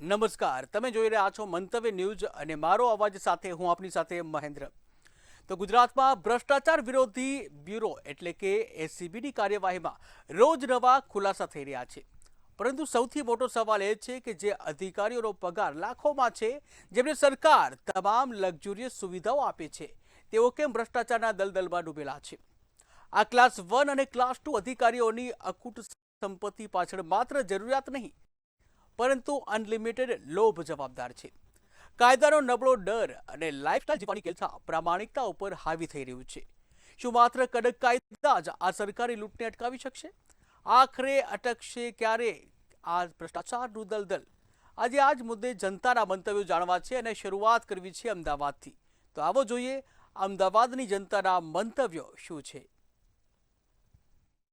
નમસ્કાર, તમે જોઈ રહ્યા છો મંતવ્ય ન્યૂઝ અને મારો અવાજ સાથે હું આપની સાથે મહેન્દ્ર। તો ગુજરાતમાં ભ્રષ્ટાચાર વિરોધી બ્યુરો એટલે કે એસીબીની કાર્યવાહીમાં રોજ નવા ખુલાસા થઈ રહ્યા છે, પરંતુ સૌથી મોટો સવાલ એ છે કે જે અધિકારીઓનો પગાર લાખોમાં છે, જેમને સરકાર તમામ લક્ઝુરિયસ સુવિધાઓ આપે છે, તેઓ કેમ ભ્રષ્ટાચારના દલદલમાં ડૂબેલા છે? આ ક્લાસ 1 અને ક્લાસ 2 અધિકારીઓની અખૂટ સંપત્તિ પાછળ માત્ર જરૂરિયાત નહીં પરંતુ અનલિમિટેડ લોભ જવાબદાર છે। કાયદાનો નબળો ડર અને લાઇફસ્ટાઇલ જીવવાની કેલસા પ્રામાણિકતા ઉપર હાવી થઈ રહ્યું છે। શું માત્ર કડક કાયદા જ આ સરકારી લૂંટને અટકાવી શકશે? આખરે અટકશે ક્યારે આ ભ્રષ્ટાચારનું દલદલ? આજે આ જ મુદ્દે જનતાના મંતવ્યો જાણવા છે અને શરૂઆત કરવી છે અમદાવાદથી। તો આવો જોઈએ અમદાવાદની જનતાના મંતવ્યો શું છે।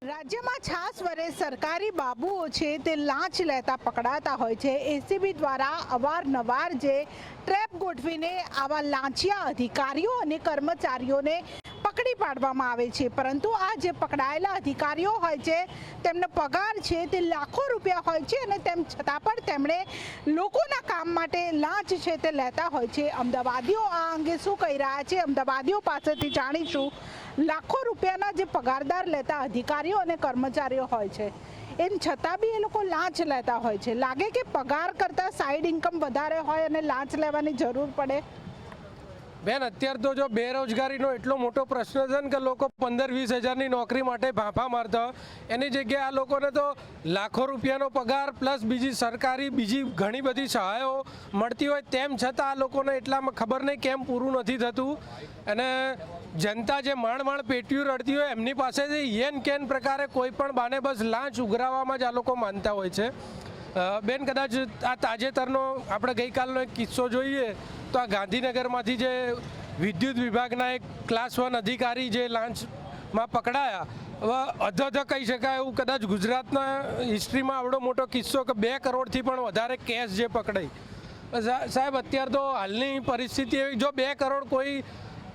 રાજ્યમાં છાસ વરે સરકારી બાબુઓ છે તે લાંચ લેતા પકડાતા હોય છે। એસીબી દ્વારા અવારનવાર જે ટ્રેપ ગોઠવીને આવા લાંચિયા અધિકારીઓ અને કર્મચારીઓને પકડી પાડવામાં આવે છે, પરંતુ આ જે પકડાયેલા અધિકારીઓ હોય છે તેમનો પગાર છે તે લાખો રૂપિયા હોય છે અને તેમ છતાં પણ તેમણે લોકોના કામ માટે લાંચ છે તે લેતા હોય છે। અમદાવાદીઓ આ અંગે શું કહી રહ્યા છે, અમદાવાદીઓ પાસેથી જાણીશું। લાખો રૂપિયાના જે પગારદાર લેતા અધિકારીઓ અને કર્મચારીઓ હોય છે, એમ છતાં બી એ લોકો લાંચ લેતા હોય છે। લાગે કે પગાર કરતાં સાઈડ ઇન્કમ વધારે હોય અને લાંચ લેવાની જરૂર પડે? બેન, અત્યારે તો જો બેરોજગારીનો એટલો મોટો પ્રશ્ન છે ને કે લોકો 15-20 હજારની નોકરી માટે ભાંફા મારતા હોય, એની જગ્યાએ આ લોકોને તો લાખો રૂપિયાનો પગાર પ્લસ બીજી સરકારી બીજી ઘણી બધી સહાયો મળતી હોય, તેમ છતાં આ લોકોને એટલામાં ખબર નહીં કેમ પૂરું નથી થતું। અને જનતા જે માણ પેટીયું રડતી હોય એમની પાસેથી યેન કેન પ્રકારે કોઈ પણ બાને બસ લાંચ ઉઘરાવવામાં જ આ લોકો માનતા હોય છે। બેન, કદાચ આ તાજેતરનો આપણે ગઈકાલનો એક કિસ્સો જોઈએ તો આ ગાંધીનગરમાંથી જે વિદ્યુત વિભાગના એક ક્લાસ 1 અધિકારી જે લાંચમાં પકડાયા, હવે અધધ કહી શકાય એવું કદાચ ગુજરાતના હિસ્ટ્રીમાં આવડો મોટો કિસ્સો કે 2 કરોડથી પણ વધારે કેસ જે પકડાઈ। સાહેબ, અત્યારે તો હાલની પરિસ્થિતિ એવી, જો 2 કરોડ કોઈ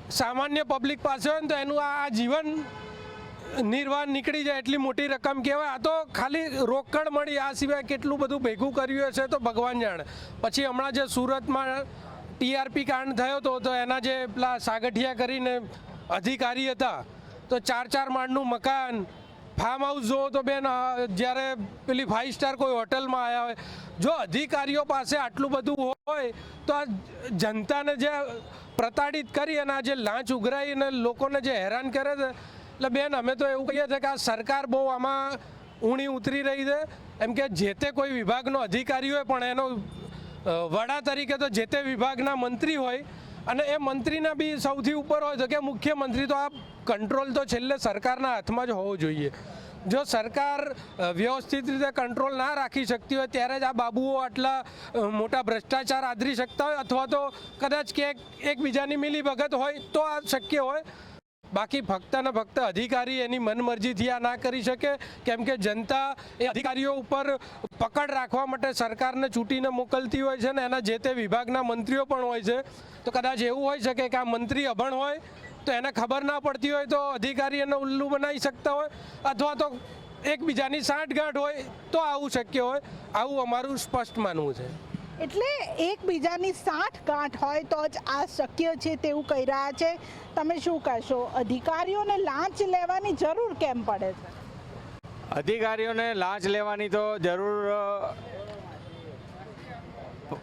સામાન્ય પબ્લિક પાસે હોય ને તો એનું આ જીવન નિર્વાહ નીકળી જાય એટલી મોટી રકમ કહેવાય। આ તો ખાલી રોકડ મળી, આ સિવાય કેટલું બધું ભેગું કર્યું હશે તો ભગવાન જાણે। પછી હમણાં જે સુરતમાં ટીઆરપી કાંડ થયો હતો તો એના જે પેલા સાગઠિયા કરીને અધિકારી હતા, તો 4-4 માળનું મકાન, ફાર્મ હાઉસ જોવો તો બેન, જ્યારે પેલી 5 સ્ટાર કોઈ હોટલમાં આવ્યા હોય, જો અધિકારીઓ પાસે આટલું બધું હોય તો આ જનતાને જે પ્રતાડિત કરી અને આ જે લાંચ ઉઘરાઈને લોકોને જે હેરાન કરે છે, એટલે બેન અમે તો એવું કહીએ છીએ કે આ સરકાર બહુ આમાં ઊણી ઉતરી રહી છે। એમ કે જે તે કોઈ વિભાગનો અધિકારી હોય પણ એનો વડા તરીકે તો જે તે વિભાગના મંત્રી હોય, અને એ મંત્રીના બી સૌથી ઉપર હોય તો કે મુખ્યમંત્રી, તો આ કંટ્રોલ તો છેલ્લે સરકારના હાથમાં જ હોવો જોઈએ। જો સરકાર વ્યવસ્થિત રીતે કંટ્રોલ ના રાખી શકતી હોય ત્યારે જ આ બાબુઓ આટલા મોટા ભ્રષ્ટાચાર આદરી શકતા હોય, અથવા તો કદાચ ક્યાંક એકબીજાની મિલીભગત હોય તો આ શક્ય હોય। બાકી ફક્ત ને ફક્ત અધિકારી એની મનમરજીથી આ ના કરી શકે, કેમ કે જનતા એ અધિકારીઓ ઉપર પકડ રાખવા માટે સરકારને ચૂંટીને મોકલતી હોય છે ને એના જે તે વિભાગના મંત્રીઓ પણ હોય છે। તો કદાચ એવું હોઈ શકે કે આ મંત્રી અભણ હોય તો એને ખબર ના પડતી હોય તો અધિકારી એને ઉલ્લુ બનાવી શકતા હોય, અથવા તો એકબીજાની સાંઠગાંઠ હોય તો આવું શક્ય હોય, આવું અમારું સ્પષ્ટ માનવું છે। એટલે એકબીજાની સાંઠગાંઠ હોય તો જ આ શક્ય છે તેવું કહી રહ્યા છે। તમે શું કહેશો, અધિકારીઓને લાંચ લેવાની જરૂર કેમ પડે છે? અધિકારીઓને લાંચ લેવાની તો જરૂર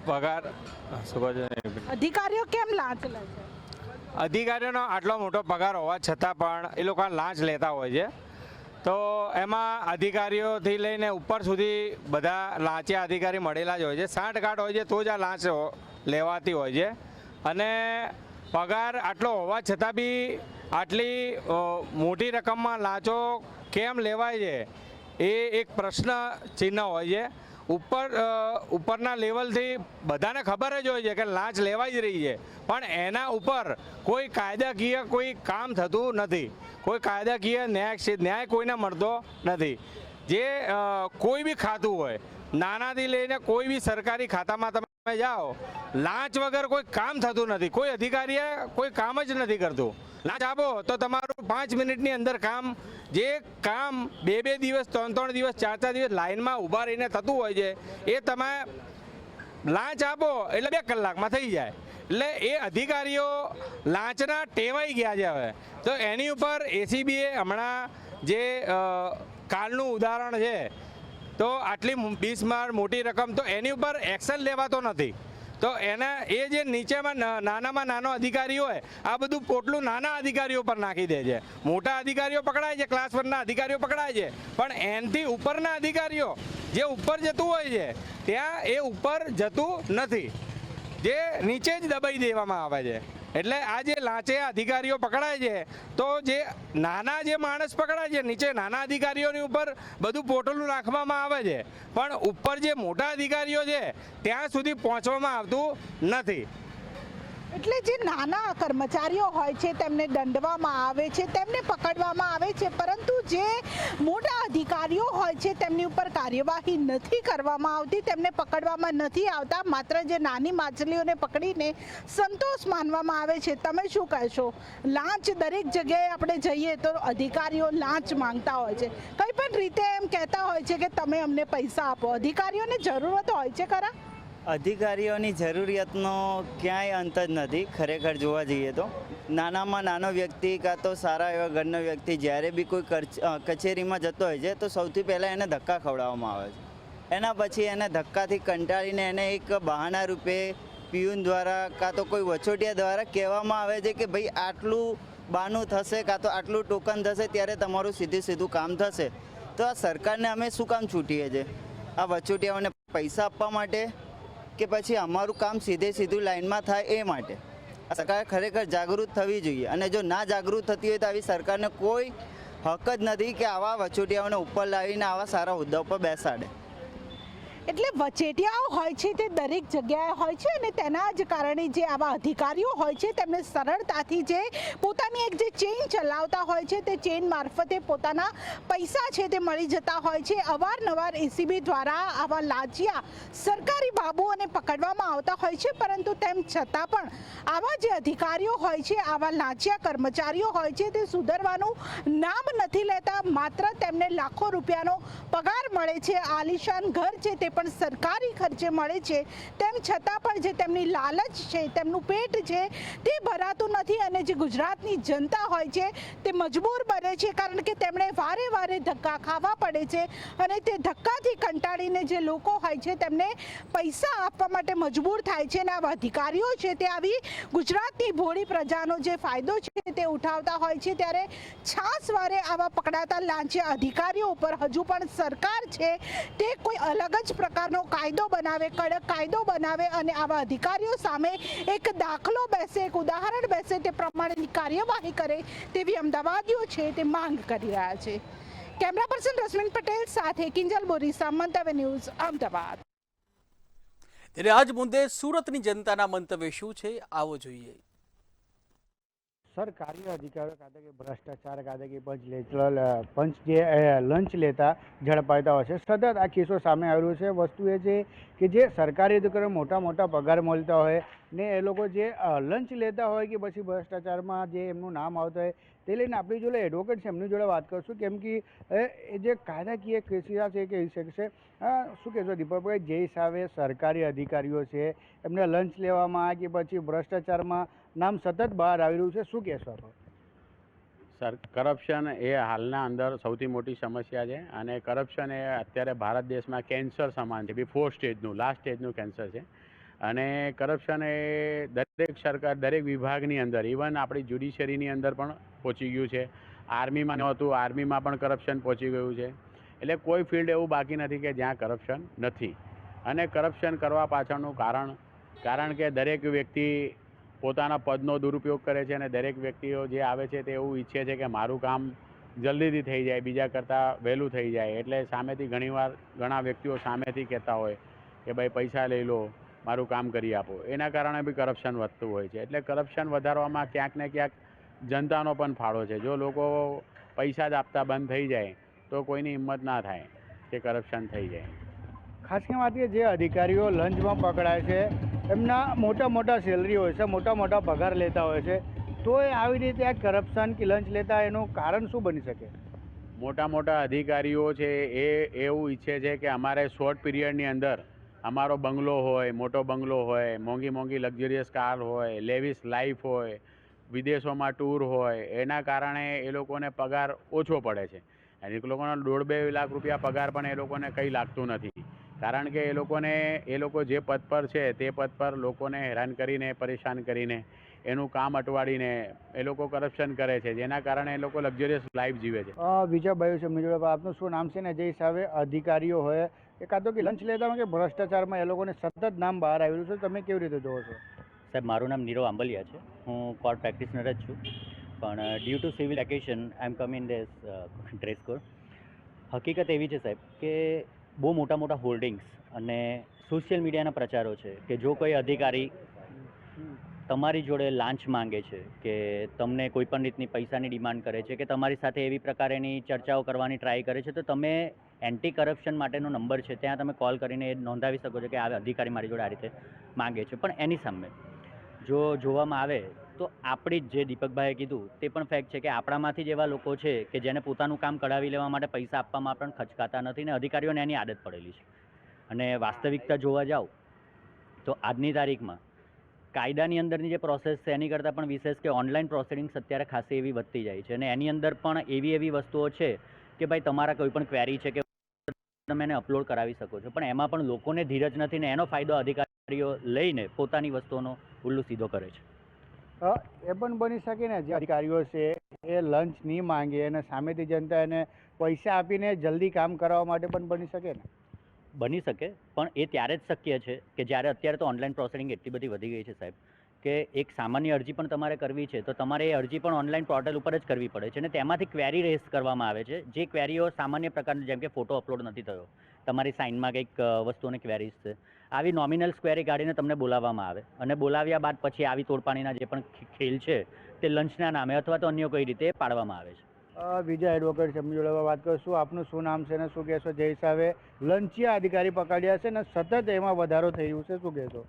પગાર અધિકારીઓ કેમ લાંચ લે છે? અધિકારીઓનો આટલો મોટો પગાર હોવા છતાં પણ એ લોકો લાંચ લેતા હોય છે, તો એમાં અધિકારીઓથી લઈને ઉપર સુધી બધા લાંચિયા અધિકારી મળેલા જ હોય છે। સાંઠગાંઠ હોય છે તો જ આ લાંચ લેવાતી હોય છે, અને પગાર આટલો હોવા છતાં બી આટલી મોટી રકમમાં લાંચો કેમ લેવાય છે એ એક પ્રશ્ન ચિહ્ન હોય છે। ઉપરના લેવલથી બધાને ખબર જ હોય છે કે લાંચ લેવાઈ જ રહી છે, પણ એના ઉપર કોઈ કાયદાકીય કોઈ કામ થતું નથી, કોઈ કાયદાકીય ન્યાય કોઈને મળતો નથી। જે કોઈ બી ખાતું હોય, નાનાથી લઈને કોઈ બી સરકારી ખાતામાં તમે જાઓ, લાંચ વગર કોઈ કામ થતું નથી, કોઈ અધિકારીએ કોઈ કામ જ નથી કરતું। લાંચ આપો તો તમારું 5 મિનિટની અંદર કામ, જે કામ 2-2 દિવસ 3-3 દિવસ 4-4 દિવસ લાઇનમાં ઊભા રહીને થતું હોય છે, એ તમે લાંચ આપો એટલે 2 કલાકમાં થઈ જાય. એટલે એ અધિકારીઓ લાંચના ટેવાઈ ગયા છે હવે. તો એની ઉપર એસીબીએ હમણાં જે કાલનું ઉદાહરણ છે, તો આટલી બિસ્માર મોટી રકમ, તો એની ઉપર એક્શન લેવાતો નથી. તો એના એ જે નીચેમાં નાનામાં નાનો અધિકારી હોય, આ બધું પોટલું નાના અધિકારીઓ પર નાખી દે છે. મોટા અધિકારીઓ પકડાય છે, ક્લાસ 1ના અધિકારીઓ પકડાય છે, પણ એનાથી ઉપરના અધિકારીઓ જે ઉપર જતું હોય છે ત્યાં એ ઉપર જતું નથી, જે નીચે જ દબાઈ દેવામાં આવે છે. એટલે આ જે લાંચે અધિકારીઓ પકડાય છે, તો જે નાના જે માણસ પકડાય છે, નીચે નાના અધિકારીઓની ઉપર બધું પોટલું નાખવામાં આવે છે, પણ ઉપર જે મોટા અધિકારીઓ છે ત્યાં સુધી પહોંચવામાં આવતું નથી. એટલે જે નાના કર્મચારીઓ હોય છે તેમને દંડવામાં આવે છે, તેમને પકડવામાં આવે છે, પરંતુ જે મોટા અધિકારીઓ હોય છે તેમની ઉપર કાર્યવાહી નથી કરવામાં આવતી, તેમને પકડવામાં નથી આવતા. માત્ર જે નાની માછલીઓને પકડીને સંતોષ માનવામાં આવે છે. તમે શું કહેશો? લાંચ દરેક જગ્યાએ આપણે જઈએ તો અધિકારીઓ લાંચ માંગતા હોય છે, કંઈ પણ રીતે એમ કહેતા હોય છે કે તમે અમને પૈસા આપો. અધિકારીઓને જરૂરત હોય છે ખરા? અધિકારીઓની જરૂરિયાતનો ક્યાંય અંત જ નથી. ખરેખર જોવા જઈએ તો નાનામાં નાનો વ્યક્તિ કાં તો સારા એવા ઘરનો વ્યક્તિ જ્યારે બી કોઈ કચેરીમાં જતો હોય છે તો સૌથી પહેલાં એને ધક્કા ખવડાવવામાં આવે છે. એના પછી એને ધક્કાથી કંટાળીને એને એક બહાના રૂપે પિયુન દ્વારા કાં તો કોઈ વચોટિયા દ્વારા કહેવામાં આવે છે કે ભાઈ આટલું બાનું થશે કાં તો આટલું ટોકન થશે ત્યારે તમારું સીધું કામ થશે. તો આ સરકારને અમે શું કામ છૂટીએ છીએ? આ વચોટિયાઓને પૈસા આપવા માટે કે પછી અમારું કામ સીધું લાઈનમાં થાય એ માટે? સરકાર ખરેખર જાગૃત થવી જોઈએ, અને જો ના જાગૃત થતી હોય તો આવી સરકારને કોઈ હક જ નથી કે આવા વચોટિયાઓને ઉપર લાવીને આવા સારા હોદ્દા ઉપર બેસાડે. એટલે વચેટિયાઓ હોય છે તે દરેક જગ્યાએ હોય છે, અને તેના જ કારણે જે આવા અધિકારીઓ હોય છે તેમને સરળતાથી જે પોતાની એક જે ચેઇન ચલાવતા હોય છે તે ચેઇન મારફતે પોતાના પૈસા છે તે મળી જતા હોય છે. અવારનવાર એસીબી દ્વારા આવા લાંચિયા સરકારી બાબુઓને પકડવામાં આવતા હોય છે, પરંતુ તેમ છતાં પણ આવા જે અધિકારીઓ હોય છે, આવા લાંચિયા કર્મચારીઓ હોય છે તે સુધરવાનું નામ નથી લેતા. માત્ર તેમને લાખો રૂપિયાનો પગાર મળે છે, આલિશાન ઘર છે તે પણ સરકારી ખર્ચે મળે છે, તેમ છતાં પણ જે તેમની લાલચ છે, તેમનું પેટ છે તે ભરાતું નથી, અને જે ગુજરાતની જનતા હોય છે તે મજબૂર બને છે, કારણ કે તેમણે વારે ધક્કા ખાવા પડે છે, અને તે ધક્કાથી કંટાળીને જે લોકો હોય છે તેમને પૈસા આપવા માટે મજબૂર થાય છે. અને આવા અધિકારીઓ છે તે આવી ગુજરાતની ભોળી પ્રજાનો જે ફાયદો છે તે ઉઠાવતા હોય છે. ત્યારે છાસવારે આવા પકડાતા લાંચિયા અધિકારીઓ ઉપર હજુ પણ સરકાર છે તે કોઈ અલગ જ પ્રકારનો કાયદો બનાવે, કડક કાયદો બનાવે, અને આવા અધિકારીઓ સામે એક દાખલો બેસે, એક ઉદાહરણ બેસે, તે પ્રમાણેની કાર્યવાહી કરે તેવી અમદાવાદીઓ છે તે માંગ કરી રહ્યા છે. કેમેરા પર્સન રશ્મિન પટેલ સાથે કિંજલ બોરીસા, મંતવ્ય ન્યૂઝ, અમદાવાદ. ત્યારે આજ મુદ્દે સુરતની જનતાના મંતવ્ય શું છે, આવો જોઈએ. સરકારી અધિકારીઓ કાં કે ભ્રષ્ટાચાર કાં કે પંચ જે લંચ લેતા ઝડપાતા હોય છે. સતત આ કેસો સામે આવ્યો છે. વસ્તુ એ છે કે જે સરકારી અધિકારીઓ મોટા પગાર મળતા હોય ને એ લોકો જે લંચ લેતા હોય કે પછી ભ્રષ્ટાચારમાં જે એમનું નામ આવતું હોય તે લઈને આપણી જોડે એડવોકેટ છે એમની જોડે વાત કરશું, કેમ કે એ જે કાયદાકીય કેસીસ છે કે શકશે. શું કહેશો દીપકભાઈ, જે હિસાબે સરકારી અધિકારીઓ છે એમને લંચ લેવામાં કે પછી ભ્રષ્ટાચારમાં નામ સતત બહાર આવી રહ્યું છે, શું કહેશો? સર, કરપ્શન એ હાલના અંદર સૌથી મોટી સમસ્યા છે, અને કરપ્શન એ અત્યારે ભારત દેશમાં કેન્સર સમાન છે. 4 સ્ટેજનું લાસ્ટ સ્ટેજનું કેન્સર છે, અને કરપ્શન એ દરેક સરકાર દરેક વિભાગની અંદર, ઇવન આપણી જ્યુડિશિયરીની અંદર પણ પહોંચી ગયું છે. આર્મીમાં નહોતું, આર્મીમાં પણ કરપ્શન પહોંચી ગયું છે. એટલે કોઈ ફિલ્ડ એવું બાકી નથી કે જ્યાં કરપ્શન નથી. અને કરપ્શન કરવા પાછળનું કારણ કે દરેક વ્યક્તિ પોતાના પદનો દુરુપયોગ કરે છે, અને દરેક વ્યક્તિઓ જે આવે છે તે એવું ઈચ્છે છે કે મારું કામ જલ્દીથી થઈ જાય, બીજા કરતાં વહેલું થઈ જાય. એટલે સામેથી ઘણા વ્યક્તિઓ સામેથી કહેતા હોય કે ભાઈ પૈસા લઈ લો, મારું કામ કરી આપો. એના કારણે બી કરપ્શન વધતું હોય છે. એટલે કરપ્શન વધારવામાં ક્યાંક ને ક્યાંક જનતાનો પણ ફાળો છે. જો લોકો પૈસા જ આપતા બંધ થઈ જાય તો કોઈની હિંમત ના થાય કે કરપ્શન થઈ જાય. ખાસ કરીને વાત કરીએ, જે અધિકારીઓ લંચમાં પકડાય છે એમના મોટા સેલરી હોય છે, મોટા પગાર લેતા હોય છે, તો એ આવી રીતે આ કરપ્શન કે લંચ લેતા એનું કારણ શું બની શકે? મોટા અધિકારીઓ છે એ એવું ઈચ્છે છે કે અમારે શોર્ટ પીરિયડની અંદર અમારો બંગલો હોય, મોટો બંગલો હોય, મોંઘી મોંઘી લક્ઝરિયસ કાર હોય, લેવિસ લાઈફ હોય, વિદેશોમાં ટૂર હોય, એના કારણે એ લોકોને પગાર ઓછો પડે છે. અને એ લોકોનો 1.5-2 લાખ રૂપિયા પગાર પણ એ લોકોને કંઈ લાગતું નથી, કારણ કે એ લોકો જે પદ પર છે તે પદ પર લોકોને હેરાન કરીને, પરેશાન કરીને, એનું કામ અટવાડીને એ લોકો કરપ્શન કરે છે, જેના કારણે એ લોકો લક્ઝરિયસ લાઈફ જીવે છે. વિજયભાઈ છે મિત્ર, આપનું શું નામ છે ને જે હિસાબે અધિકારીઓ હોય એ કાં તો કે લંચ લેતા હોય કે ભ્રષ્ટાચારમાં એ લોકોને સતત નામ બહાર આવેલું છે, તમે કેવી રીતે જોવો છો? સાહેબ, મારું નામ નીરવ આંબલિયા છે. હું કોર્ટ પ્રેક્ટિશનર જ છું, પણ due to civil vacation I am come in this dress code. હકીકત એવી છે સાહેબ કે બહુ મોટા મોટા હોર્ડિંગ્સ અને સોશિયલ મીડિયાના પ્રચારો છે કે જો કોઈ અધિકારી તમારી જોડે લાંચ માંગે છે કે તમને કોઈ પણ રીતની પૈસાની ડિમાન્ડ કરે છે કે તમારી સાથે એવી પ્રકારેની ચર્ચાઓ કરવાની ટ્રાય કરે છે, તો તમે એન્ટી કરપ્શન માટેનો નંબર છે ત્યાં તમે કોલ કરીને નોંધાવી શકો છો કે આ અધિકારી મારી જોડે આ રીતે માંગે છે. પણ એની સામે જો જોવામાં આવે તો આપણી જ જે દીપકભાઈએ કીધું તે પણ ફેક્ટ છે કે આપણામાંથી જ એવા લોકો છે કે જેને પોતાનું કામ કઢાવી લેવા માટે પૈસા આપવામાં પણ ખચકાતા નથી ને અધિકારીઓને એની આદત પડેલી છે. અને વાસ્તવિકતા જોવા જાઓ તો આજની તારીખમાં કાયદાની અંદરની જે પ્રોસેસ છે એની કરતાં પણ વિશેષ કે ઓનલાઈન પ્રોસિડિંગ્સ અત્યારે ખાસી એવી વધતી જાય છે અને એની અંદર પણ એવી વસ્તુઓ છે કે ભાઈ તમારા કોઈ પણ ક્વેરી છે કે તમે એને અપલોડ કરાવી શકો છો, પણ એમાં પણ લોકોને ધીરજ નથી ને એનો ફાયદો અધિકારીઓ લઈને પોતાની વસ્તુઓનો ઉલ્લુ સીધો કરે છે. એ પણ બની શકે ને જે અધિકારીઓ છે એ લંચ નહીં માંગે અને સામેથી જનતા એને પૈસા આપીને જલ્દી કામ કરાવવા માટે પણ બની શકે ને? બની શકે, પણ એ ત્યારે જ શક્ય છે કે જ્યારે અત્યારે તો ઓનલાઈન પ્રોસેસિંગ એટલી બધી વધી ગઈ છે સાહેબ કે એક સામાન્ય અરજી પણ તમારે કરવી છે તો તમારે એ અરજી પણ ઓનલાઈન પોર્ટલ ઉપર જ કરવી પડે છે અને તેમાંથી ક્વેરી રેઝ કરવામાં આવે છે. જે ક્વેરીઓ સામાન્ય પ્રકારની, જેમ કે ફોટો અપલોડ નથી થયો, તમારી સાઇનમાં કંઈક વસ્તુઓની ક્વેરીઝ છે, આવી નોમિનલ ક્વેરી કાઢીને તમને બોલાવવામાં આવે અને બોલાવ્યા બાદ પછી આવી તોડપાણીના જે પણ ખેલ છે તે લંચના નામે અથવા તો અન્ય કોઈ રીતે પાડવામાં આવે છે. વિજય એડવોકેટ છે જોડે વાત કરશું. આપનું શું નામ છે ને શું કહેશો? જે હિસાબે લંચિયા અધિકારી પકડ્યા છે ને સતત એમાં વધારો થઈ રહ્યું છે, શું કહેશો?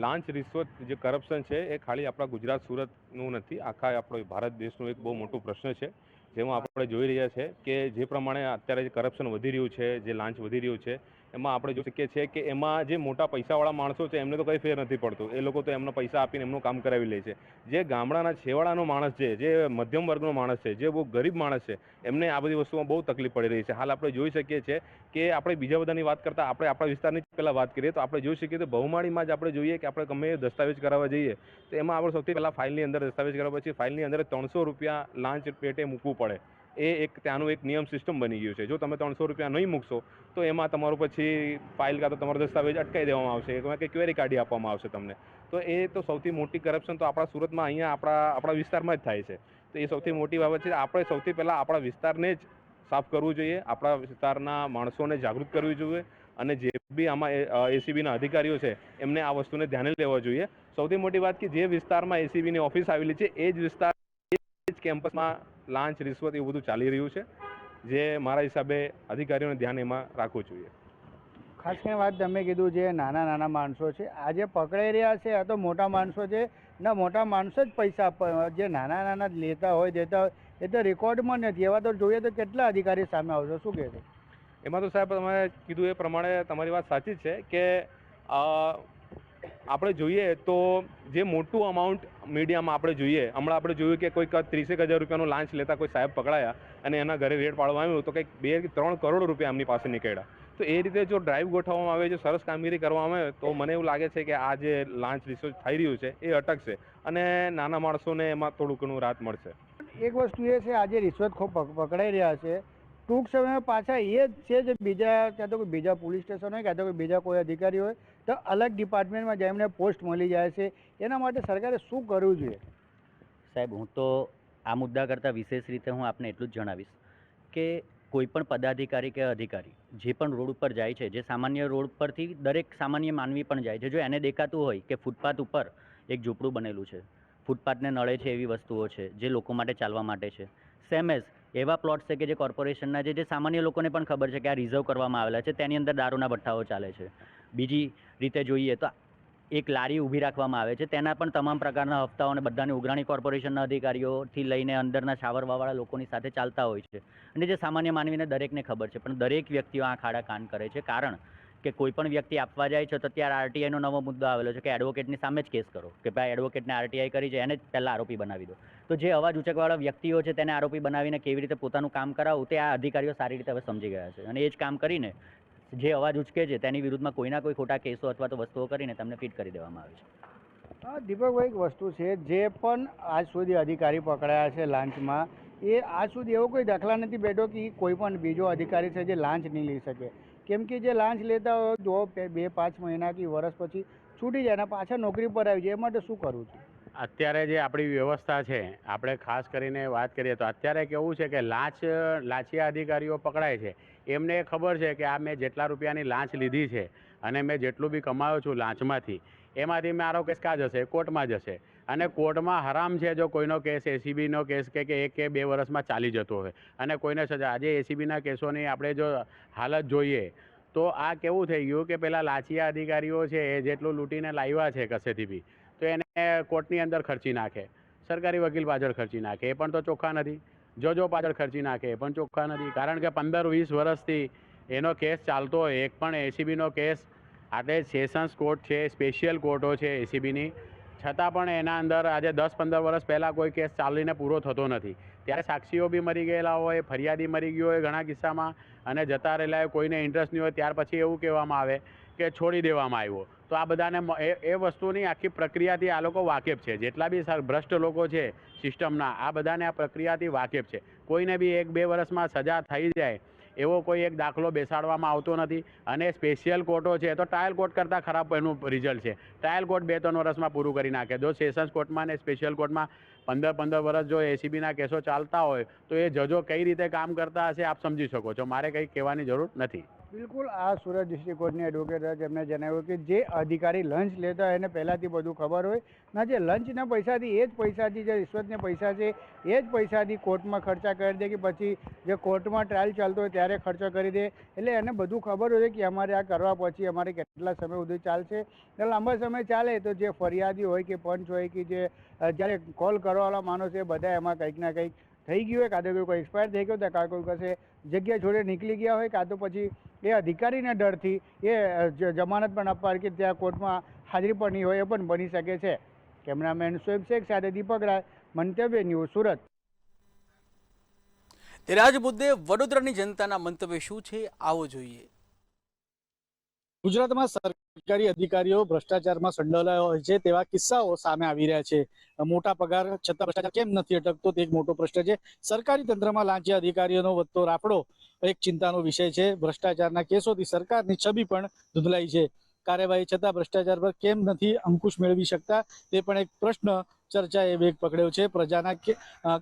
લાંચ રિશ્વત જે કરપ્શન છે એ ખાલી આપણા ગુજરાત સુરતનું નથી, આખા આપણો ભારત દેશનું એક બહુ મોટો પ્રશ્ન છે, જેમાં આપણે જોઈ રહ્યા છે કે જે પ્રમાણે અત્યારે જે કરપ્શન વધી રહ્યું છે, જે લાંચ વધી રહ્યું છે, એમાં આપણે જોઈ શકીએ છીએ કે એમાં જે મોટા પૈસાવાળા માણસો છે એમને તો કંઈ ફેર નથી પડતો, એ લોકો તો એમનો પૈસા આપીને એમનું કામ કરાવી લે છે. જે ગામડાના છેવાડાનો માણસ છે, જે મધ્યમ વર્ગનો માણસ છે, જે બહુ ગરીબ માણસ છે, એમને આ બધી વસ્તુમાં બહુ તકલીફ પડી રહી છે. હાલ આપણે જોઈ શકીએ છીએ કે આપણે બીજા બધાની વાત કરતાં આપણે આપણા વિસ્તારની જ પહેલાં વાત કરીએ તો આપણે જોઈ શકીએ તો બહુમાળીમાં જ આપણે જોઈએ કે આપણે ગમે એ દસ્તાવેજ કરાવવા જઈએ તો એમાં આપણે સૌથી પહેલાં ફાઇલની અંદર દસ્તાવેજ કરાવ્યા પછી ફાઇલની અંદર 300 રૂપિયા લાંચ પેટે મૂકવું પડે. એ એક ત્યાંનું એક નિયમ સિસ્ટમ બની ગયું છે. જો તમે 300 રૂપિયા નહીં મૂકશો તો એમાં તમારું પછી ફાઇલ કાં તો તમારો દસ્તાવેજ અટકાવી દેવામાં આવશે, કંઈ ક્વેરી કાઢી આપવામાં આવશે તમને. તો એ તો સૌથી મોટી કરપ્શન તો આપણા સુરતમાં અહીંયા આપણા વિસ્તારમાં જ થાય છે. તો એ સૌથી મોટી બાબત છે. આપણે સૌથી પહેલાં આપણા વિસ્તારને જ સાફ કરવું જોઈએ, આપણા વિસ્તારના માણસોને જાગૃત કરવી જોઈએ અને જે બી આમાં એસીબીના અધિકારીઓ છે એમને આ વસ્તુને ધ્યાને લેવા જોઈએ. સૌથી મોટી વાત કે જે વિસ્તારમાં એસીબીની ઓફિસ આવેલી છે એ જ વિસ્તાર કેમ્પસમાં લાંચ રિશ્વત એવું બધું ચાલી રહ્યું છે, જે મારા હિસાબે અધિકારીઓને ધ્યાન એમાં રાખવું જોઈએ. ખાસ કરીને વાત તમે કીધું જે નાના માણસો છે આજે પકડાઈ રહ્યા છે, આ તો મોટા માણસો છે ના, મોટા માણસો જ પૈસા આપવા, જે નાના લેતા હોય દેતા હોય એ તો રેકોર્ડમાં નથી. એવા તો જોઈએ તો કેટલા અધિકારી સામે આવશે, શું કહે છે? એમાં તો સાહેબ તમે કીધું એ પ્રમાણે તમારી વાત સાચી છે કે આપણે જોઈએ તો જે મોટું અમાઉન્ટ મીડિયામાં આપણે જોઈએ, હમણાં આપણે જોયું કે કોઈક 30,000 રૂપિયાનું લાંચ લેતા કોઈ સાહેબ પકડાયા અને એના ઘરે રેડ પાડવામાં આવ્યું તો કંઈક 2 કે 3 કરોડ રૂપિયા એમની પાસે નીકળ્યા. તો એ રીતે જો ડ્રાઈવ ગોઠવવામાં આવે, જો સરસ કામગીરી કરવામાં આવે તો મને એવું લાગે છે કે આ જે લાંચ રિશ્વત થઈ રહ્યું છે એ અટકશે અને નાના માણસોને એમાં થોડું ઘણું રાહત મળશે. એક વસ્તુ એ છે આજે રિશ્વત પકડાઈ રહ્યા છે, ટૂંક સમયમાં પાછા એ જ છે જે બીજા ક્યાં તો કોઈ બીજા પોલીસ સ્ટેશન હોય ક્યાં તો કોઈ બીજા કોઈ અધિકારી હોય તો અલગ ડિપાર્ટમેન્ટમાં જેમને પોસ્ટ મળી જાય છે. એના માટે સરકારે શું કરવું જોઈએ? સાહેબ, હું તો આ મુદ્દા કરતાં વિશેષ રીતે હું આપને એટલું જ જણાવીશ કે કોઈ પણ પદાધિકારી કે અધિકારી જે પણ રોડ ઉપર જાય છે, જે સામાન્ય રોડ પરથી દરેક સામાન્ય માનવી પણ જાય છે, જો એને દેખાતું હોય કે ફૂટપાથ ઉપર એક ઝૂંપડું બનેલું છે, ફૂટપાથને નળે છે એવી વસ્તુઓ છે જે લોકો માટે ચાલવા માટે છે, સેમ એઝ એવા પ્લોટ્સ છે કે જે કોર્પોરેશનના છે, જે સામાન્ય લોકોને પણ ખબર છે કે આ રિઝર્વ કરવામાં આવેલા છે, તેની અંદર દારૂના ભઠ્ઠાઓ ચાલે છે. બીજી રીતે જોઈએ તો એક લારી ઊભી રાખવામાં આવે છે તેના પણ તમામ પ્રકારના હપ્તાઓ અને બધાની ઉઘરાણી કોર્પોરેશનના અધિકારીઓથી લઈને અંદરના છાવરવાવાળા લોકોની સાથે ચાલતા હોય છે અને જે સામાન્ય માનવીને દરેકને ખબર છે, પણ દરેક વ્યક્તિઓ આ ખાડા કાન કરે છે. કારણ કે કોઈ પણ વ્યક્તિ આપવા જાય છે તો ત્યારે આરટીઆઈનો નવો મુદ્દો આવેલો છે કે એડવોકેટની સામે જ કેસ કરો, કે ભાઈ એડવોકેટને આરટીઆઈ કરી છે એને જ પહેલાં આરોપી બનાવી દો. તો જે અવાજ ઉચકવાળા વ્યક્તિઓ છે તેને આરોપી બનાવીને કેવી રીતે પોતાનું કામ કરાવવું તે આ અધિકારીઓ સારી રીતે હવે સમજી ગયા છે અને એ જ કામ કરીને જે અવાજ ઉચકે છે તેની વિરુદ્ધમાં કોઈના કોઈ ખોટા કેસો અથવા તો વસ્તુઓ કરીને તેમને ફિટ કરી દેવામાં આવે છે. હા દીપકભાઈ, એક વસ્તુ છે, જે પણ આજ સુધી અધિકારી પકડાયા છે લાંચમાં, એ આજ સુધી એવો કોઈ દાખલા નથી બેઠો કે કોઈ પણ બીજો અધિકારી છે જે લાંચ નહીં લઈ શકે. કેમ કે જે લાંચ લેતા હોય જો 2-5 મહિના કે વર્ષ પછી છૂટી જાય અને પાછા નોકરી પર આવી જાય, એ માટે શું કરવું છે? અત્યારે જે આપણી વ્યવસ્થા છે, આપણે ખાસ કરીને વાત કરીએ તો અત્યારે કેવું છે કે લાંચિયા અધિકારીઓ પકડાય છે, એમને ખબર છે કે આ મેં જેટલા રૂપિયાની લાંચ લીધી છે અને મેં જેટલું બી કમાયો છું લાંચમાંથી, એમાંથી મારો કેસ ક્યાં જશે? કોર્ટમાં જશે. અને કોર્ટમાં હરામ છે જો કોઈનો કેસ એસીબીનો કેસ કે 1 કે 2 વર્ષમાં ચાલી જતો હોય અને કોઈને સજા. આજે એસીબીના કેસોની આપણે જો હાલત જોઈએ તો આ કેવું થઈ ગયું કે પેલા લાંચિયા અધિકારીઓ છે એ જેટલું લૂંટીને લાવ્યા છે કશેથી બી, તો એને કોર્ટની અંદર ખર્ચી નાખે, સરકારી વકીલ પાછળ ખર્ચી નાખે, એ પણ તો ચોખ્ખા નથી. જજો પાછળ ખર્ચી નાખે, એ પણ ચોખ્ખા નથી. કારણ કે 15-20 વર્ષથી એનો કેસ ચાલતો હોય, એક પણ એસીબીનો કેસ, આજે સેશન્સ કોર્ટ છે, સ્પેશિયલ કોર્ટો છે એસીબીની, છતાં પણ એના અંદર આજે 10-15 વર્ષ પહેલાં કોઈ કેસ ચાલીને પૂરો થતો નથી. ત્યારે સાક્ષીઓ બી મરી ગયેલા હોય, ફરિયાદી મરી ગયો હોય ઘણા કિસ્સામાં, અને જતા રહેલા હોય, કોઈને ઇન્ટરેસ્ટ નહીં હોય, ત્યાર પછી એવું કહેવામાં આવે કે છોડી દેવામાં આવ્યો. તો આ બધાને એ વસ્તુની આખી પ્રક્રિયાથી આ લોકો વાકેફ છે. જેટલા બી ભ્રષ્ટ લોકો છે સિસ્ટમના, આ બધાને આ પ્રક્રિયાથી વાકેફ છે. કોઈને બી 1-2 વર્ષમાં સજા થઈ જાય એવો કોઈ એક દાખલો બેસાડવામાં આવતો નથી. અને સ્પેશિયલ કોર્ટો છે તો ટ્રાયલ કોર્ટ કરતાં ખરાબ એનું રિઝલ્ટ છે. ટ્રાયલ કોર્ટ 2-3 વર્ષમાં પૂરું કરી નાખે. જો સેશન્સ કોર્ટમાં અને સ્પેશિયલ કોર્ટમાં 15-15 વર્ષ જો એસીબીના કેસો ચાલતા હોય તો એ જજો કઈ રીતે કામ કરતા હશે આપ સમજી શકો છો. મારે કંઈ કહેવાની જરૂર નથી. બિલકુલ, આ સુરત ડિસ્ટ્રિક્ટ કોર્ટની એડવોકેટ હતા, જેમણે જણાવ્યું કે જે અધિકારી લંચ લેતા હોય એને પહેલાંથી બધું ખબર હોય, ના જે લંચના પૈસાથી એ જ પૈસાથી જે રિશ્વતના પૈસા છે એ જ પૈસાથી કોર્ટમાં ખર્ચા કરી દે કે પછી જે કોર્ટમાં ટ્રાયલ ચાલતો હોય ત્યારે ખર્ચો કરી દે. એટલે એને બધું ખબર હોય કે અમારે આ કરવા પછી અમારે કેટલા સમય સુધી ચાલશે. એટલે લાંબા સમય ચાલે તો જે ફરિયાદી હોય કે પંચ હોય કે જે જ્યારે કોલ કરવાવાળા માણસ એ બધા એમાં કંઈક ના કંઈક થઈ ગયું હોય, કાં તો કોઈ એક્સપાયર થઈ ગયો હોય, કાં કોઈ કશે જગ્યા છોડે નીકળી ગયા હોય, કાં તો પછી એ અધિકારીના ડરથી એ જમાનત પણ આપવા કે ત્યાં કોર્ટમાં હાજરી પણ નહીં હોય, એ પણ બની શકે છે. કેમેરામેન શોએબ શેખ સાથે દીપક રાય, મંતવ્ય ન્યૂઝ, સુરત. ત્યારે આજ મુદ્દે વડોદરાની જનતાના મંતવ્ય શું છે આવો જોઈએ. ગુજરાતમાં સરકારી અધિકારીઓ ભ્રષ્ટાચારમાં સંડોવાયેલા હોય છે તેવા કિસ્સાઓ સામે આવી રહ્યા છે. મોટા પગાર છતાં ભ્રષ્ટાચાર કેમ નથી અટકતો તે એક મોટો પ્રશ્ન છે. સરકારી તંત્રમાં લાંચિયા અધિકારીઓનો વધતો રાફડો એક ચિંતાનો વિષય છે. ભ્રષ્ટાચારના કેસોથી સરકારની છબી પણ ધૂંધળાઈ છે. કાર્યવાહી છતાં ભ્રષ્ટાચાર પર કેમ નથી અંકુશ મેળવી શકતા તે પણ એક પ્રશ્ન ચર્ચાએ વેગ પકડ્યો છે. પ્રજાના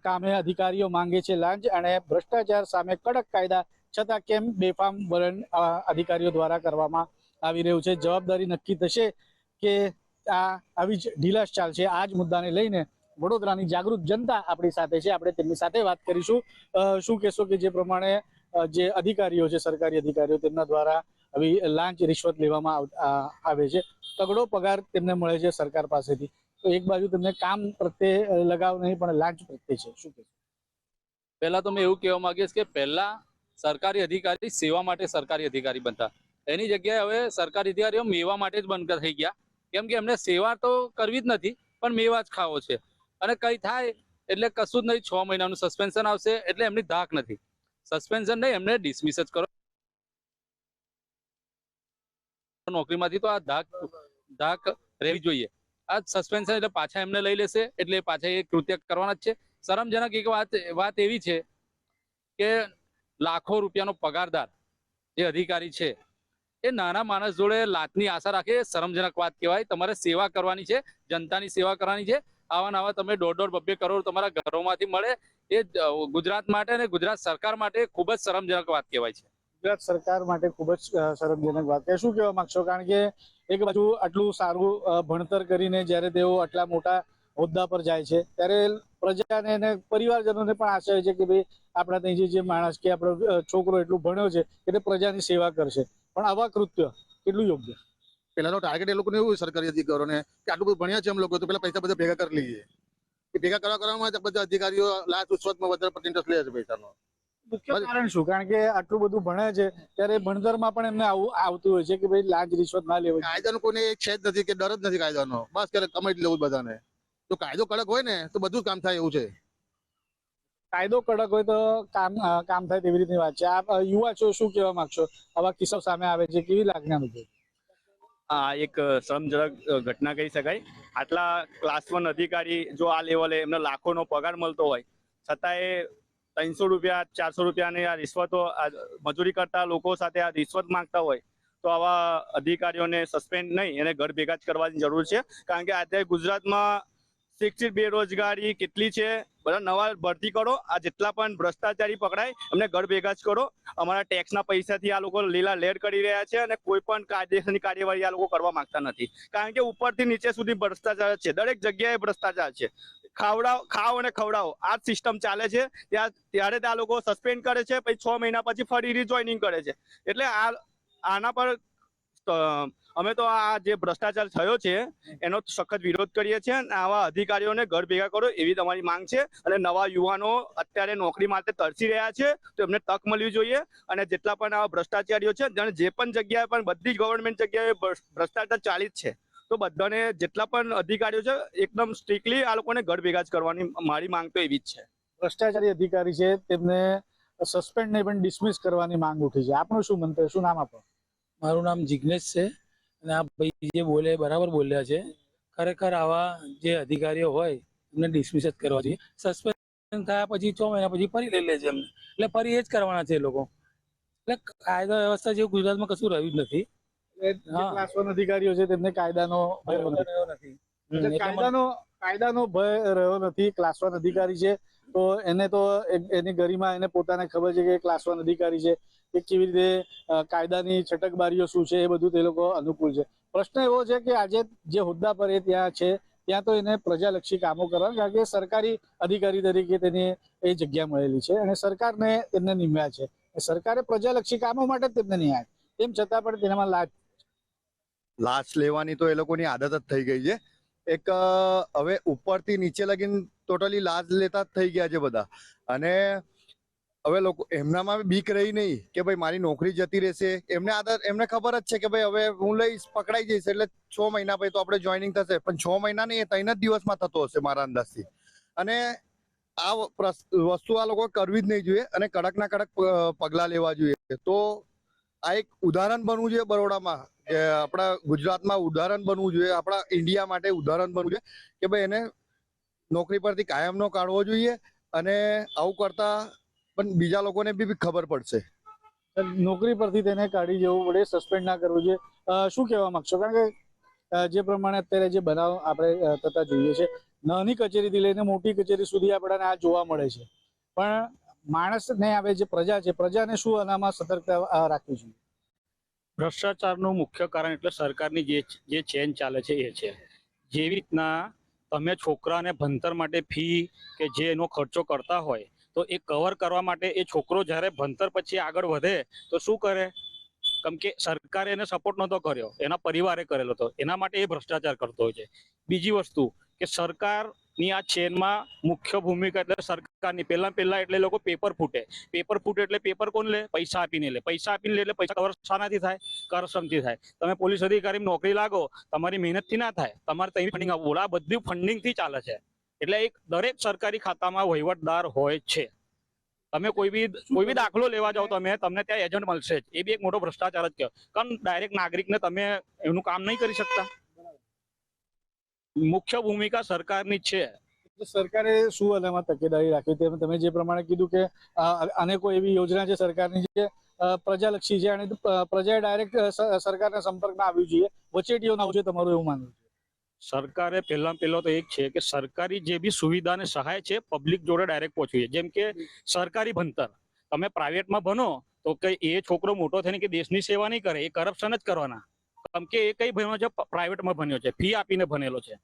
કામે અધિકારીઓ માંગે છે લાંચ અને ભ્રષ્ટાચાર સામે કડક કાયદા છતાં કેમ બેફામ વલણ અધિકારીઓ દ્વારા કરવામાં આવી રહ્યું છે. જવાબદારી નક્કી થશે કે આવી જ ઢીલાશ ચાલશે. આ જ મુદ્દાને લઈને વડોદરાની જાગૃત જનતા આપણી સાથે છે, આપણે તેમની સાથે વાત કરીશું. શું કહેશો કે જે પ્રમાણે જે અધિકારીઓ છે, સરકારી અધિકારીઓ, તેમના દ્વારા આવી લાંચ રિશ્વત લેવામાં આવે છે, તગડો પગાર તેમને મળે છે સરકાર પાસેથી, તો એક બાજુ તેમને કામ પ્રત્યે લગાવ નહીં પણ લાંચ પ્રત્યે છે, શું કહેશો? પહેલા તો મેં એવું કહેવા માંગીશ કે પહેલા સરકારી અધિકારી સેવા માટે સરકારી અધિકારી બનતા, એની જગ્યાએ હવે સરકારી અધિકારીઓ મેવા માટે જ બંધ થઈ ગયા. કેમ કે એમને સેવા તો કરવી જ નથી પણ મેવા જ ખાવો છે. અને કંઈ થાય એટલે કશું જ નહીં, 6 મહિનાનું સસ્પેન્શન આવશે એટલે એમની ધાક નથી. સસ્પેન્શન નહીં, એમને ડિસમિસ જ કરો નોકરીમાંથી. તો આ ધાક રહેવી જોઈએ. આ સસ્પેન્શન એટલે પાછા એમને લઈ લેશે એટલે પાછા એ કૃત્ય કરવાના જ છે. શરમજનક એક વાત એવી છે કે લાખો રૂપિયાનો પગારદાર જે અધિકારી છે એ નાના માણસ જોડે લાતની આશા રાખે. શરમજનક વાત કહેવાય. તમારે સેવા કરવાની છે, જનતાની સેવા કરવાની છે. આવા નવા તમે 1.5-2 કરોડ તમારા ઘરોમાંથી મળે એ ગુજરાત માટે અને ગુજરાત સરકાર માટે ખૂબ જ શરમજનક વાત કહેવાય છે. ગુજરાત સરકાર માટે ખૂબ જ શરમજનક વાત છે. શું કહેવા માંગશો? કારણ કે એક બાજુ આટલું સારું ભણતર કરીને જ્યારે તેઓ આટલા મોટા હોદ્દા પર જાય છે ત્યારે પ્રજાને અને પરિવારજનોને પણ આશા હોય છે કે ભાઈ આપણા ત્યાં જે માણસ કે આપણો છોકરો એટલું ભણ્યો છે એટલે પ્રજાની સેવા કરશે. પણ આવા કૃત્ય કેટલું યોગ્ય? પહેલાનો ટાર્ગેટ એ લોકોને એવું સરકારી અધિકારીઓને કે આટલું બધું ભણ્યા છે એમ લોકો તો પેલા પૈસા બધા ભેગા કરી લઈએ. એ ભેગા કરવામાં બધા અધિકારીઓ લાચ ઉછવતમાં વધારે ઇન્ટરેસ્ટ લે છે પૈસાનો. મુખ્ય કારણ શું? કારણ કે આટલું બધું ભણે છે ત્યારે ભણતરમાં પણ એમને આવું આવતું હોય છે કે ભાઈ લાંચ રિશ્વત ના લેવાય. કાયદાનો કોઈને છે જ નથી કે ડર જ નથી કાયદાનો. બસ કે કમાઈ જ લેવું બધાને. જો કાયદો કડક હોય ને તો બધું જ કામ થાય એવું છે. કાયદો કડક હોય તો કામ થાય તેવી રીતની વાત છે. આપ યુવા છો, શું કહેવા માંગશો? આવા કિસ્સાઓ સામે આવે છે, કેવી લાગણી અનુભવે? આ એક શરમજનક ઘટના કહી શકાય. આટલા ક્લાસ 1 અધિકારી જો આ લેવલે એમને લાખોનો પગાર મળતો હોય છતાંય 300 રૂપિયા 400 રૂપિયાની આ રિશ્વતો મજૂરી કરતા લોકો સાથે આ રિશ્વત માંગતા હોય તો આવા અધિકારીઓને સસ્પેન્ડ નહીં એને ઘર ભેગા જ કરવાની જરૂર છે. કારણ કે આજે ગુજરાતમાં શિક્ષિત બેરોજગારી કેટલી છે, બધા નવા ભરતી કરો. આ જેટલા પણ ભ્રષ્ટાચારી પકડાય એમને ઘર ભેગા જ કરો. અમારા ટેક્સના પૈસાથી આ લોકો લીલા લેર કરી રહ્યા છે અને કોઈ પણ કાયદેસરની કાર્યવાહી આ લોકો કરવા માંગતા નથી. કારણ કે ઉપરથી નીચે સુધી ભ્રષ્ટાચાર છે, દરેક જગ્યાએ ભ્રષ્ટાચાર છે. ખાવ અને ખવડાવો આ જ સિસ્ટમ ચાલે છે. ત્યારે આ લોકો સસ્પેન્ડ કરે છે, પછી 6 મહિના પછી ફરી રિજોઇનિંગ કરે છે. એટલે આના પર અમે તો આ જે ભ્રષ્ટાચાર થયો છે એનો સખત વિરોધ કરીએ છીએ. આવા અધિકારીઓને ઘર ભેગા કરો એવી તમારી માંગ છે. અને નવા યુવાનો અત્યારે નોકરી માટે તરસી રહ્યા છે તો એમને તક મળવી જોઈએ. અને જેટલા પણ આવા ભ્રષ્ટાચારીઓ છે જે પણ જગ્યાએ પણ બધી ગવર્મેન્ટ જગ્યાએ ભ્રષ્ટાચાર ચાલી જ છે તો બધાને જેટલા પણ અધિકારીઓ છે એકદમ સ્ટ્રિક્ટલી આ લોકોને ઘર ભેગા જ કરવાની મારી માંગ તો એવી જ છે. ભ્રષ્ટાચારી અધિકારી છે તેમને સસ્પેન્ડ નહીં પણ ડિસમિસ કરવાની માંગ ઉઠી છે. આપનું શું મંતવ્ય? શું નામ આપો? મારું નામ જિગ્નેશ છે અને આ ભાઈ જે બોલે બરાબર બોલ્યા છે. ખરેખર આવા જે અધિકારીઓ હોય એમને ડિસમિસ જ કરવા જોઈએ. સસ્પેન્ડ થયા પછી 6 મહિના પછી ફરી લઈ લે છે એમને, એટલે ફરી એ જ કરવાના છે એ લોકો. એટલે કાયદા વ્યવસ્થા જેવું ગુજરાતમાં કશું રહ્યું જ નથી. ક્લાસ 1 અધિકારીઓ છે તેમને કાયદાનો ભય નથી. કાયદાનો ભય રહ્યો નથી. ક્લાસ 1 અધિકારી છે તો એને તો એની ગરિમા એને પોતાને ખબર છે કે ક્લાસ 1 અધિકારી છે કે કેવી રીતે કાયદાની છટકબારીઓ શું છે એ બધું તે લોકો અનુકૂળ છે. પ્રશ્ન એવો છે કે આજે જે હોદ્દા પર એ ત્યાં છે ત્યાં તો એને પ્રજાલક્ષી કામો કરવા, કારણ કે સરકારી અધિકારી તરીકે તેની એ જગ્યા મળેલી છે અને સરકારને તેમને નિમ્યા છે. સરકારે પ્રજાલક્ષી કામો માટે જ તેમને નિમ્યા છે. તેમ છતાં પણ તેનામાં લાચ લેવાની તો એ લોકોની આદત જ થઈ ગઈ છે. એક હવે ઉપરથી નીચે લગીને ટોટલી લાચ લેતા જ થઈ ગયા છે બધા. અને હવે લોકો એમનામાં બીક રહી નહીં કે ભાઈ મારી નોકરી જતી રહેશે. એમને ખબર જ છે કે ભાઈ હવે હું લઈશ, પકડાઈ જઈશ એટલે 6 મહિના પછી તો આપણે જોઈનિંગ થશે. પણ 6 મહિના નહીં, એ 3 જ દિવસમાં થતો હશે મારા અંદાજથી. અને આ વસ્તુ આ લોકો કરવી જ નહીં જોઈએ અને કડકના કડક પગલાં લેવા જોઈએ. તો આ એક ઉદાહરણ બનવું જોઈએ બરોડામાં, કે આપણા ગુજરાતમાં ઉદાહરણ બનવું જોઈએ, આપણા ઇન્ડિયા માટે ઉદાહરણ બનવું જોઈએ કે ભાઈ એને નોકરી પરથી કાયમનો કાઢવો જોઈએ. અને આવું કરતા પણ બીજા લોકોને બી ખબર પડશે. નોકરી પરથી તેને કાઢી જવું પડે, સસ્પેન્ડ ના કરવું જોઈએ. શું કહેવા માંગશો? કારણ કે જે પ્રમાણે અત્યારે જે બનાવ આપણે થતા જોઈએ છે, નાની કચેરીથી લઈને મોટી કચેરી સુધી આપણને આ જોવા મળે છે. પણ માણસ નહીં આવે, જે પ્રજા છે, પ્રજાને શું આનામાં સતર્કતા રાખવી જોઈએ? ભ્રષ્ટાચારનું મુખ્ય કારણ એટલે સરકારની જે ચેન ચાલે છે એ છે. જેવી રીતના તમે છોકરાને ભણતર માટે ફી કે જે એનો ખર્ચો કરતા હોય તો એ કવર કરવા માટે એ છોકરો જ્યારે ભણતર પછી આગળ વધે તો શું કરે? કેમ કે સરકારે એને સપોર્ટ નહોતો કર્યો, એના પરિવારે કરેલો હતો, એના માટે એ ભ્રષ્ટાચાર કરતો હોય છે. બીજી વસ્તુ કે સરકારની આ ચેનમાં મુખ્ય ભૂમિકા એટલે સરકારની પહેલા એટલે લોકો પેપર ફૂટે એટલે પેપર કોણ લે? પૈસા આપીને લે. પૈસા આપીને લે એટલે પૈસા કવર શાનાથી થાય? કરપ્શનથી થાય. તમે પોલીસ અધિકારી નોકરી લાગો, તમારી મહેનતથી ના થાય, તમારે ત્યાં ફંડિંગ આપવું. આ બધું ફંડિંગથી ચાલે છે. એટલે એક દરેક સરકારી ખાતામાં વહીવટદાર હોય છે. તમે કોઈ બી દાખલો લેવા જાઓ તમને ત્યાં એજન્ટ મળશે જ. એ બી એક મોટો ભ્રષ્ટાચાર જ કહેવાય. કારણ ડાયરેક્ટ નાગરિકને તમે એનું કામ નહીં કરી શકતા. મુખ્ય ભૂમિકા સરકારની છે. સરકારે શું આનામાં તકેદારી રાખી? તમે જે પ્રમાણે કીધું કે અનેકો એવી યોજના છે સરકારની જે પ્રજાલક્ષી છે અને પ્રજાએ ડાયરેક્ટ સરકારના સંપર્કમાં આવવું જોઈએ, વચેટીઓ ના આવવું જોઈએ, તમારું એવું માનવું છે? સરકારે પહેલો તો એક છે કે સરકારી જે બી સુવિધા અને સહાય છે પબ્લિક જોડે ડાયરેક્ટ પહોંચવી. જેમ કે સરકારી ભણતર, તમે પ્રાઇવેટમાં ભણો તો કે એ છોકરો મોટો થઈને કે દેશની સેવા નહીં કરે, એ કરપ્શન જ કરવાના. કેમ કે એ કઈ ભણ્યો છે? પ્રાઇવેટમાં ભણ્યો છે, ફી આપીને ભણેલો છે.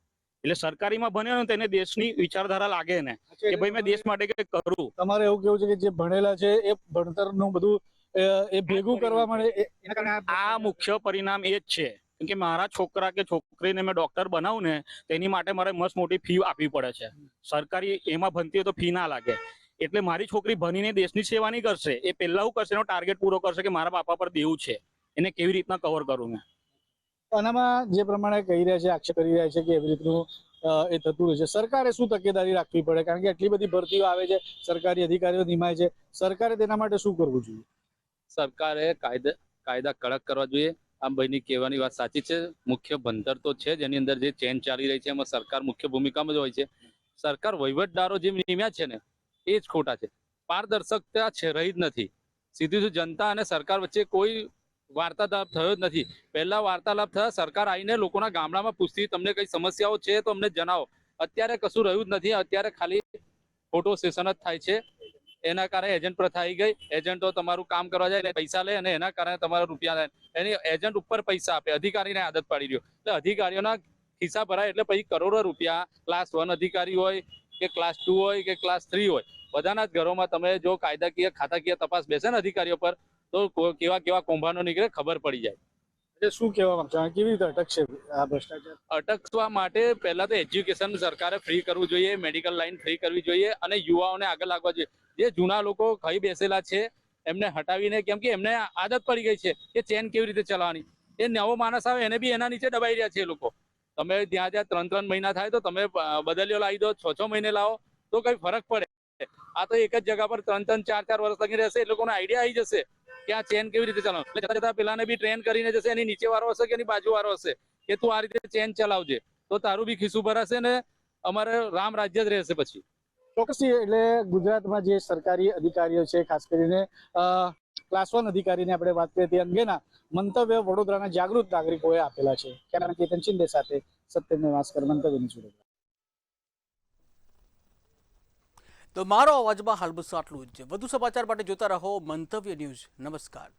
એટલે સરકારીમાં ભણ્યો ને તેને દેશની વિચારધારા લાગે ને કે ભાઈ મેં દેશ માટે કંઈક કરું. તમારે એવું કેવું છે કે જે ભણેલા છે એ ભણતરનું બધું એ ભેગું કરવા માટે આ મુખ્ય પરિણામ એ જ છે કેમ કે મારા છોકરા કે છોકરીને મેં ડોક્ટર બનાવું ને તેની માટે મારે મસ્ત મોટી ફી આપવી પડે છે. સરકારી એમાં ભણતી હોય તો ફી ના લાગે. એટલે મારી છોકરી ભણીને દેશની સેવા નહીં કરશે, એ પહેલા શું કરશે, એનો ટાર્ગેટ પૂરો કરશે કે મારા બાપા પર દેવું છે, એને કેવી રીતના કવર કરું મેં. આનામાં જે પ્રમાણે કહી રહ્યા છે, આક્ષેપ કરી રહ્યા છે કે એવી રીતનું એ થતું રહે છે, સરકારે શું તકેદારી રાખવી પડે? કારણ કે એટલી બધી ભરતીઓ આવે છે, સરકારી અધિકારીઓ નિમાય છે, સરકારે તેના માટે શું કરવું જોઈએ? સરકારે કાયદા કડક કરવા જોઈએ. આમ ભાઈની કહેવાની વાત સાચી છે. મુખ્ય ભણતર તો છે જ, એની અંદર જે ચેન ચાલી રહી છે એમાં સરકાર મુખ્ય ભૂમિકામાં જ હોય છે. સરકાર વહીવટદારો જે નિમ્યા છે ને એ જ ખોટા છે. પારદર્શકતા છે રહી જ નથી. સીધી જનતા અને સરકાર વચ્ચે કોઈ વાર્તાલાપ થયો જ નથી. પહેલા વાર્તાલાપ થયા, સરકાર આવીને લોકોના ગામડામાં પૂછતી તમને કઈ સમસ્યાઓ છે તો અમને જણાવો. અત્યારે કશું રહ્યું જ નથી. અત્યારે ખાલી ફોટો સેશન જ થાય છે. એના કારણે એજન્ટ પ્રથા આવી ગઈ. એજન્ટો તમારું કામ કરવા જાય પૈસા લે અને એના કારણે તમારા રૂપિયા થાય. એની એજન્ટ ઉપર પૈસા આપે, અધિકારીને આદત પાડી રહ્યો. એટલે અધિકારીઓના ખિસ્સા ભરાય એટલે પછી કરોડો રૂપિયા ક્લાસ 1 અધિકારી હોય કે ક્લાસ 2 હોય કે ક્લાસ 3 હોય, બધાના જ ઘરોમાં તમે જો કાયદાકીય ખાતાકીય તપાસ બેસે ને અધિકારીઓ પર તો કેવા કેવા કૌભાંડો નીકળે ખબર પડી જાય. એટલે શું કહેવા માંગશો? કેવી રીતે અટકશે આ ભ્રષ્ટાચાર? અટકવા માટે પહેલા તો એજ્યુકેશન સરકારે ફ્રી કરવું જોઈએ, મેડિકલ લાઈન ફ્રી કરવી જોઈએ અને યુવાઓને આગળ લાવવા જોઈએ. જે જૂના લોકો ખાઈ બેસેલા છે એમને હટાવીને, કેમ કે એમને આદત પડી ગઈ છે કે ચેન કેવી રીતે ચલાવવાની. એ નવો માણસ આવે એને બી એના નીચે દબાઈ રહ્યા છે એ લોકો. તમે ત્યાં 3 મહિના થાય તો તમે બદલીઓ લાવી દો, 6 મહિને લાવો તો કઈ ફરક પડે. આ તો એક જ જગ્યા પર 3 4 વર્ષ લગી રહેશે. એ લોકોને આઈડિયા આવી જશે કે આ ચેન કેવી રીતે ચલાવવાનું. એટલે જતા જતા પેલાને બી ટ્રેન કરીને જશે, એની નીચે વાળો હશે કે એની બાજુ વાળો હશે કે તું આ રીતે ચેન ચલાવજે, તો તારું બી ખિસ્સું ભરાશે ને અમારે રામ રાજ્ય જ રહેશે પછી. ચોક્કસથી. એટલે ગુજરાતમાં જે સરકારી અધિકારીઓ છે, ખાસ કરીને ક્લાસ 1 અધિકારીને આપણે વાત કરીએ તે અંગેના મંતવ્ય વડોદરાના જાગૃત નાગરિકોએ આપેલા છે. કેમેરામેન કેતન શિંદે સાથે સત્યમેવ વાસ્કર, મંતવ્યની સુરત. તો મારો અવાજમાં હાલ બસ આટલું જ. વધુ સમાચાર માટે જોતા રહો મંતવ્ય ન્યૂઝ. નમસ્કાર.